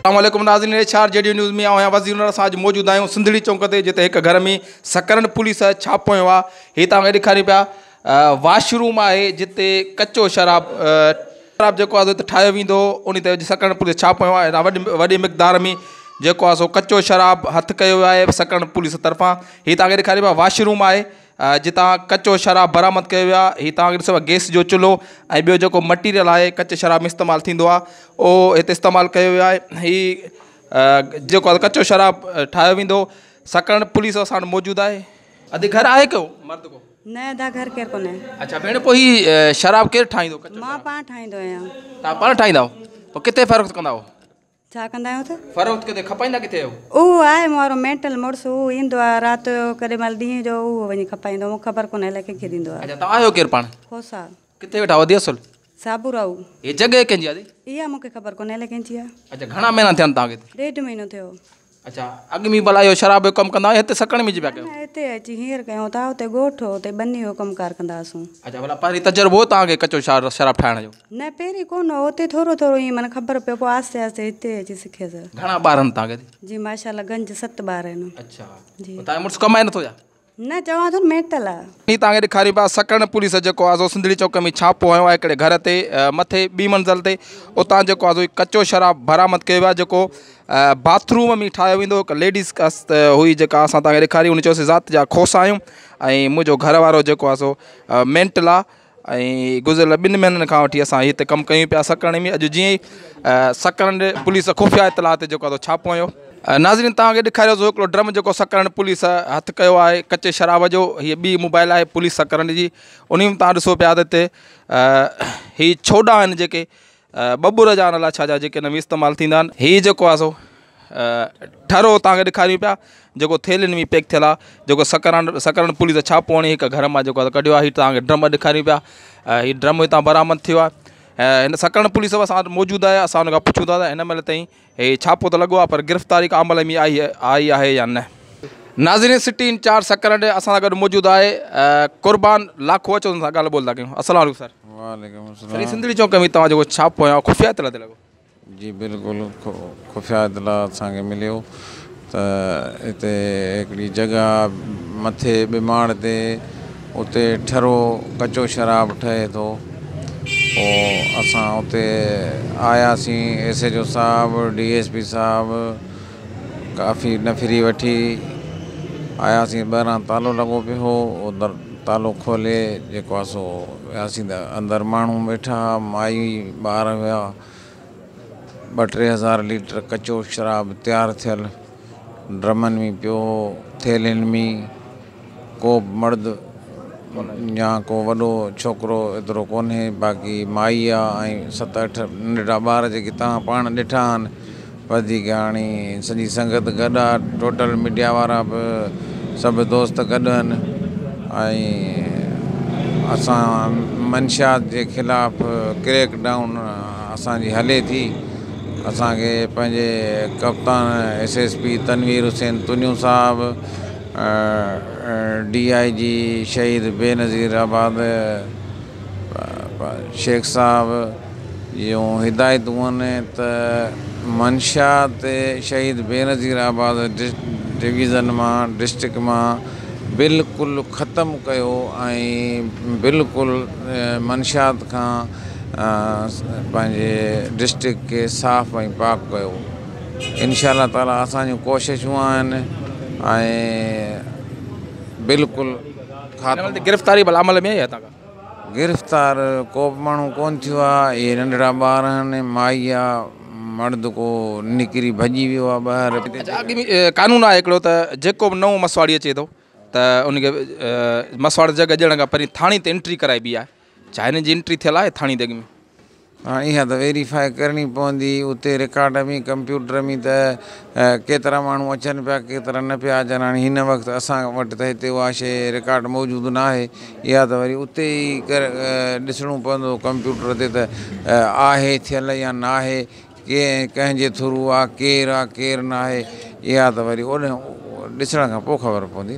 अस्सलामुअलैकुम नाज़रीन, छार जेडी न्यूज़ में आया वज़ीर असां अॼु मौजूदु आहियूं सिंधड़ी चौक ते, जिते हिकु घर में सकरन पुलिस छापो हयो आहे। हीअ तव्हांखे ॾेखारी पिया वॉशरूम आहे, जिते कचो शराब जेको आहे हिते ठाहियो वेंदो, उन ते सकरन पुलिस छापो हयो आहे। वॾी मिक़दार में जेको आहे सो कचो शराब हथु कयो आहे सकरन पुलिस तरफ़ां। हीअ तव्हांखे ॾेखारी पिया वॉशरूम आहे, जितां कचो शराब बरामद कयो वियो आहे। हीअ तव्हांखे ॾिसो गैस जो चुल्हो ऐं ॿियो जेको मटीरियल आहे कचे शराब में इस्तेमालु थींदो आहे, उहो हिते इस्तेमालु कयो वियो आहे। हीअ जेको आहे कचो शराब ठाहियो वेंदो। सकरन पुलिस सां मौजूदु आहे। अधु घर आहे को मर्द को न अदा घर केरु कोन्हे। अच्छा भेण, पोइ हीअ शराब केरु ठाहींदो? मां पाण ठाहींदो आहियां। तव्हां पाण ठाहींदा आहियो? पोइ किथे फ़रोख़्त कंदा आहियो? छा कंदा आहियो त? फ़रोख़्त किथे खपाईंदा किथे आहियो? उहो आहे वारो मेंटल मुड़ुसु, उहो ईंदो आहे राति जो, केॾी महिल ॾींहं जो उहो वञी खपाईंदो। मूंखे ख़बर कोन्हे अलाए कंहिंखे ॾींदो आहे। अच्छा, तव्हां आहियो केरु पाण? खोसा। किथे वेठा वधी असुल? साबुराऊ। ये जगह कंहिंजी आहे? इहा मूंखे ख़बर कोन्हे अलाए कंहिंजी आहे। अच्छा, घणा महीना थिया तव्हांखे? 1.5 महीनो थियो। अच्छा, अॻु में भला इहो शराब जो कमु कंदा हिते सकरन में पिया कयो? हिते अची हींअर कयूं था, हुते ॻोठ हो, हुते बनी जो कमकार कंदा हुआसीं। अच्छा, भला पहिरीं तजुर्बो तव्हांखे कचो शराब ठाहिण जो? न पहिरीं कोन हो, हुते थोरो थोरो ईअं माना ख़बर पियो, पोइ आहिस्ते आहिस्ते हिते अची सिखियसि। घणा ॿार आहिनि तव्हांखे? जी माशाल्लाह गंज 7 ॿार आहिनि। अच्छा जी। तव्हांजो मुड़ुसु कमाए नथो छा? न चवां थो मेंटल आहे। हीअ तव्हांखे ॾेखारी पिया सकरन पुलिस जेको आहे सो सिंधड़ी चौक में छापो हयो आहे हिकिड़े घर ते मथे 2 मंज़िल ते। उतां जेको आहे सो कचो शराब बरामद कयो आहे, जेको बाथरूम में ठाहियो वेंदो। हिकु लेडीज़ हुई जेका असां तव्हांखे ॾेखारी, उन चयोसीं ज़ात जा खोसा आहियूं ऐं मुंहिंजो घर वारो जेको आहे सो मेंटल आहे, ऐं गुज़िरियल 2 महीननि खां वठी असां हिते कमु कयूं पिया सकरन में। अॼु जीअं ई सकरन पुलिस खुफ़िया इतला ते जेको आहे छापो हयो। नाज़रीन, तव्हांखे ॾेखारियो हिकिड़ो ड्रम जेको सकरन पुलिस हथु कयो आहे कचे शराब जो। हीअ ॿी मोबाइल आहे पुलिस सकरन जी, उन में तव्हां ॾिसो पिया त हिते हीअ छोॾा आहिनि जेके बबूर जा अलाए छा जा जेके नवी इस्तेमालु थींदा आहिनि। हीअ जेको आहे सो ठरो तव्हांखे ॾेखारियूं पिया, जेको थेलियुनि में पैक थियल आहे, जेको सकरन पुलिस छापो हणी हिकु घर मां जेको आहे कढियो आहे। हीअ तव्हांखे ड्रम ॾेखारियूं पिया। हीअ ड्रम हितां बरामद थियो आहे। हिन सकरन पुलिस सां मौजूदु आहे। असां हुन खां पुछूं था त हिन महिल ताईं हीअ छापो त लॻो आहे, पर गिरफ़्तारी का अमल में आई आहे या न। नाज़रीन, सिटी इंचार्ज सकरन असां सां गॾु मौजूदु आहे क़ुर्बान लाखो। अचो सां ॻाल्हि ॿोल था कयूं। अस्सलाम वालेकुम सर। वालेकुम अस्सलाम। सिंधड़ी चौक में तव्हां जेको छापो हयो खुफ़िया इतला ते लॻो? जी बिल्कुलु खुफ़िया इतला असांखे मिलियो त हिते हिकिड़ी जॻह मथे बिमाड़ ते उते ठरो कचो शराब ठहे थो। पोइ असां उते आयासीं, SHO साहिबु, DSP साहिबु, काफ़ी नफ़री वठी आयासीं। ॿाहिरां तालो लॻो पियो हो, तालो खोले जेको आहे सो वियासीं त अंदरि माण्हू वेठा, माई ॿार हुया। 2-3 हज़ार लीटर कचो शराब तयारु थियल ड्रमनि में पियो, थेलियुनि में। को मर्द या को वॾो छोकिरो एतिरो कोन्हे, बाक़ी माई आहे ऐं 7-8 नंढड़ा ॿार जेके तव्हां पाण ॾिठा आहिनि। वधीक हाणे सॼी संगत गॾु आहे, टोटल मीडिया वारा बि सभु दोस्त गॾु आहिनि। ऐं असां मंशियात जे ख़िलाफ़ क्रैक डाउन असांजी हले थी। असांखे पंहिंजे कप्तान SSP तनवीर हुसैन तुनियूं साहिबु, DIG शहीद बेनज़ीर आबाद शेख साहिबु जूं हिदायतूं आहिनि त मंशियात शहीद बेनज़ीर आबाद डिवीज़न मां, डिस्ट्रिक्ट मां बिल्कुलु ख़तमु कयो ऐं बिल्कुलु मंशियात खां पंहिंजे डिस्ट्रिक्ट खे साफ़ ऐं पाक कयो। इंशाअल्लाह ताला असांजूं कोशिशूं आहिनि ऐं बिल्कुलु गिरफ़्तारी भला अमल में आई आहे तव्हां? गिरफ़्तार को बि माण्हू कोन थियो आहे। इहे नंढड़ा ॿार आहिनि, माई आहे, मर्द को निकिरी भॼी वियो आहे ॿाहिरि। अच्छा, अॻु में कानून आहे हिकिड़ो त जेको बि नओं मसवाड़ी अचे थो त उनखे मसवाड़ जॻह ॾियण खां पहिरीं थाणे ते एंट्री कराइबी आहे। छा हिन जी एंट्री थियल आहे थाणे ते? हाँ, इहा त वेरीफाई करणी पवंदी उते रिकॉर्ड में, कंप्यूटर में त केतिरा माण्हू अचनि पिया, केतिरा न पिया अचनि। हाणे हिन वक़्तु असां वटि त हिते उहा शइ रिकॉर्ड मौजूदु न आहे। इहा त वरी उते ई ॾिसणो पवंदो कंप्यूटर ते त आहे थियल या न आहे, कंहिंजे थ्रू आहे, केरु आहे केरु न आहे। इहा त वरी ओॾे ॾिसण खां पोइ ख़बर पवंदी।